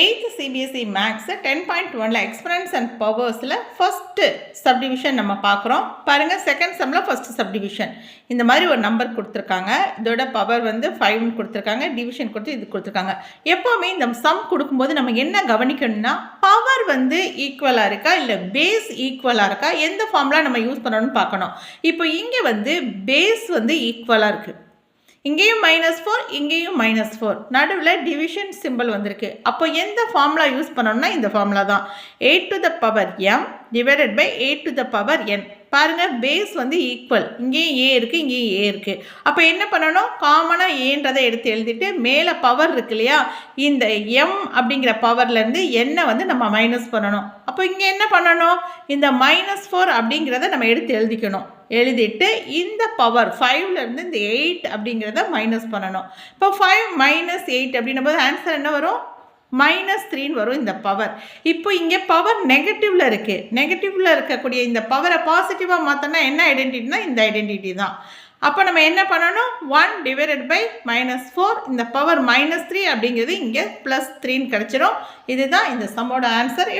8th CBSE Max 10.1 exponents and powers first subdivision நம்ம பார்க்குறோம். பாருங்க செகண்ட் சம்ல first subdivision. இந்த மாதிரி ஒரு நம்பர் கொடுத்துருக்காங்க. இதோட பவர் வந்து 5 கொடுத்துருக்காங்க. டிவிஷன் கொடுத்து இது கொடுத்துருக்காங்க. எப்போவுமே இந்த சம் கொடுக்கும்போது நம்ம என்ன கவனிக்கணும்னா பவர் வந்து ஈக்குவலாக இருக்கா இல்லை பேஸ் ஈக்குவலாக இருக்கா, எந்த ஃபார்முலா நம்ம யூஸ் பண்ணணும்னு பார்க்கணும். இப்போ இங்கே வந்து பேஸ் வந்து ஈக்குவலாக இருக்குது. இங்கேயும் -4 இங்கேயும் -4 நடுவில் டிவிஷன் சிம்பிள் வந்திருக்கு. அப்போ எந்த ஃபார்முலா யூஸ் பண்ணணும்னா இந்த ஃபார்முலா தான். 8 to the power m divided by 8 to the power n. பாருங்கள் பேஸ் வந்து ஈக்குவல், இங்கேயும் ஏ இருக்குது இங்கேயும் ஏ இருக்குது. அப்போ என்ன பண்ணணும், காமனாக ஏன்றதை எடுத்து எழுதிட்டு மேலே பவர் இருக்கு இல்லையா, இந்த எம் அப்படிங்கிற பவர்லேருந்து என்னை வந்து நம்ம மைனஸ் பண்ணணும். அப்போ இங்கே என்ன பண்ணணும், இந்த -4 அப்படிங்கிறத நம்ம எடுத்து எழுதிக்கணும். எழுதிட்டு இந்த பவர் 5லேருந்து இந்த 8 அப்படிங்கிறத மைனஸ் பண்ணணும். இப்போ 5 - 8 அப்படின்னும் போது ஆன்சர் என்ன வரும், -3 வரும் இந்த பவர். இப்போ இங்கே பவர் நெகட்டிவில் இருக்குது. நெகட்டிவில் இருக்கக்கூடிய இந்த பவரை பாசிட்டிவாக மாற்றினா என்ன ஐடென்டிட்டினா இந்த ஐடென்டிட்டி தான். அப்போ நம்ம என்ன பண்ணணும், 1 டிவைடட் பை -4 இந்த பவர் -3 அப்படிங்கிறது இங்கே +3 கிடச்சிரும். இதுதான் இந்த சம்மோட ஆன்சர்.